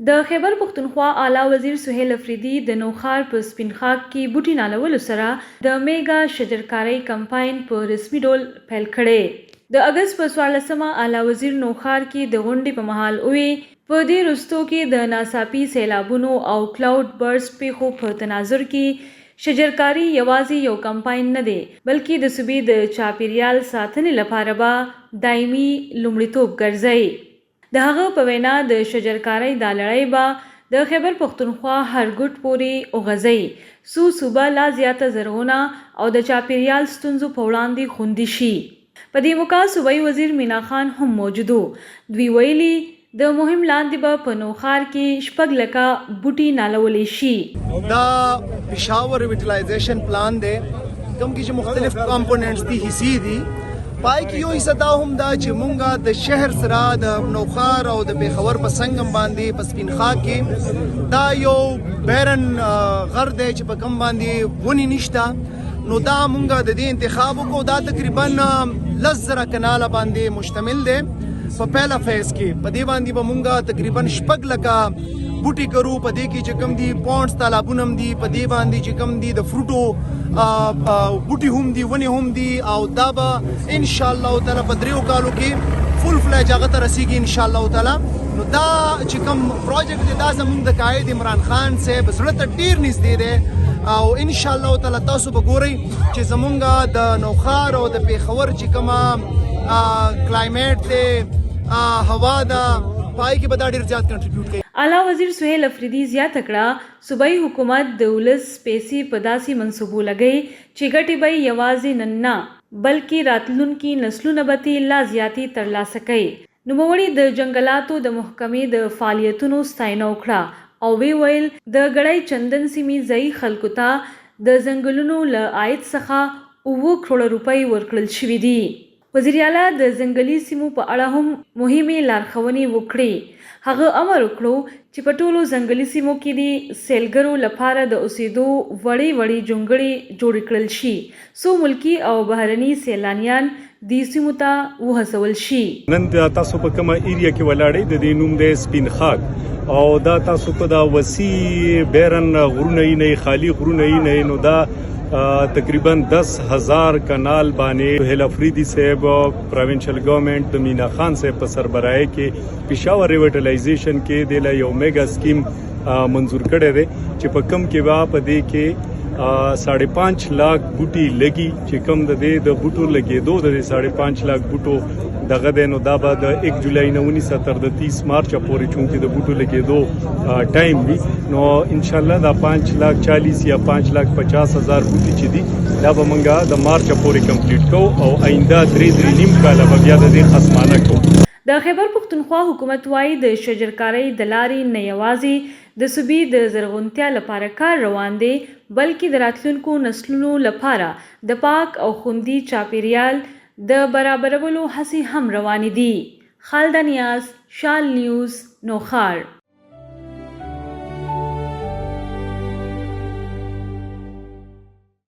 د خیبر پښتونخوا اعلی وزیر سهیل افریدي د نوښار په سپین خاک کې بوټي نالولو سره د میګا شجرکارۍ کمپاین په رسمي ډول پیل کړی. د اګست په 14مه اعلی وزیر نوښار کې د غونډې په مهال وویل په دې وروستو کې د ناڅاپي سیلابونو او کلاؤډ برسټ پیښو په تناظر کې شجرکاري یوازې یو کمپاین نه دی بلکې د صوبې د چاپیریال ساتنې لپاره به دایمي لومړیتوب ګرځي. د هغه په وینا د شجرکارۍ دا لړۍ به د خیبر پښتونخوا هر ګوټ پورې وغځي څو صوبه لا زیاته زرغونه او د چاپیریال ستونزو په وړاندې خوندي شي. په دې موقع صوبایي وزیر مینا خان هم موجود و. دوی ویلي د مهم لاندې به په نوښار کې 6 لکه بوټي نالولی شي. دا پېښور ریویټلایزیشن پلان دی کوم کې چې مختلف کمپوننټس دي حصې دي پای کې یو حصہ دا هم دا چې مونږه د شهر سره د نوښار او د پېښور په سنگم باندې په سپین خاک کې دا یو بیرن غر دی چې په کم باندې ونی نشته نو دا مونږه د دې انتخاب وکړو. دا تقریبا 10,000 کناله باندې مشتمل دی. په پهلا فیز کې په دې باندې به مونږه تقریبا 6 لکه بوټي کرو. په دې کې چې کوم دي پونډز تالابونه هم دي په دې باندې چې کوم دي د فروټو بوټي هم دي ونې هم دي او دا به ان شاء الله تعالی په 3 کالو کې فل فلیج هغه ته رسیږي ان شاء الله تعالی. نو دا چې کوم پروجیکټ دی دا زموږ د قائد عمران خان صاحب زړه ته ډیر نږدې دی او ان شاء الله تعالی تاسو به ګورئ چې زمونږ د نوښار او د پېښور چې کومه کلایمیټ دی هوا دا پای کې به دا ډیر زیات کنټریبیوټ کوي. اعلی وزیر سهیل افریدي زیاته کړه صوبایي حکومت د ولس پیسې په داسې منصوبو لګوي چې ګټې به یوازې نن نه بلکې راتلونکي نسلونه به ترې لا زیاتې ترلاسه کوي. نوموړي د جنګلاتو د محکمې د فعالیتونو ستاینه وکړه او ویل د ګړی چندن سیمې ځایي خلکو ته د ځنګلونو له عاید څخه 9 کروړه روپۍ ورکړل شوي دي. وزیر اعلی د ځنګلي سیمو په اړه هم مهمې لارښوونې وکړې. هغه امر وکړو چې په ټولو ځنګلي سیمو کې د سیلګرو لپاره د اوسېدو وړې جونګړې جوړې کړل شي څو ملکي او بهرني سیلانیان دې سیمو ته وهڅول شي. نن تاسو په کومه ایریا کې ولاړئ د دې نوم دی سپین خاک او دا تاسو په دا وسیع بیرن غرونه نه خالی غرونه نه نو دا تقریبا 10,000 کنال باندې سهیل افریدي صاحب پروینشل گورنمنٹ د مینا خان صاحب په سربراهي کې پېښور ریویټلایزیشن کې د یو میگا سکیم منظور کړی دی چې په کم کې با په دې کې 5.5 लाख بوټي لګي چې کم د دې د بوټو لګېدو د 5.5 लाख بوټو دغه د نو دا به د 1 جولای نه 19 تر د 30 مارچ پورې چونکې د بوټو لګېدو ټایم وي نو ان شاء الله دا 5,40,000 یا 5,50,000 بوټي چې دي دا به مونږه د مارچ پورې کمپلیټ کوو او آینده 3.5 کاله به بیا د دې خصمانه کوو. د خیبر پښتونخوا حکومت وايي د شجرکارۍ د لارې نه یوازې د صوبې د زرغونتیا لپاره کار روان دی بلکې د راتلونکو نسلونو لپاره د پاک او خوندي چاپیریال د برابرولو هڅې هم روانې دي. خالده نیاز، شال نیوز، نوښار.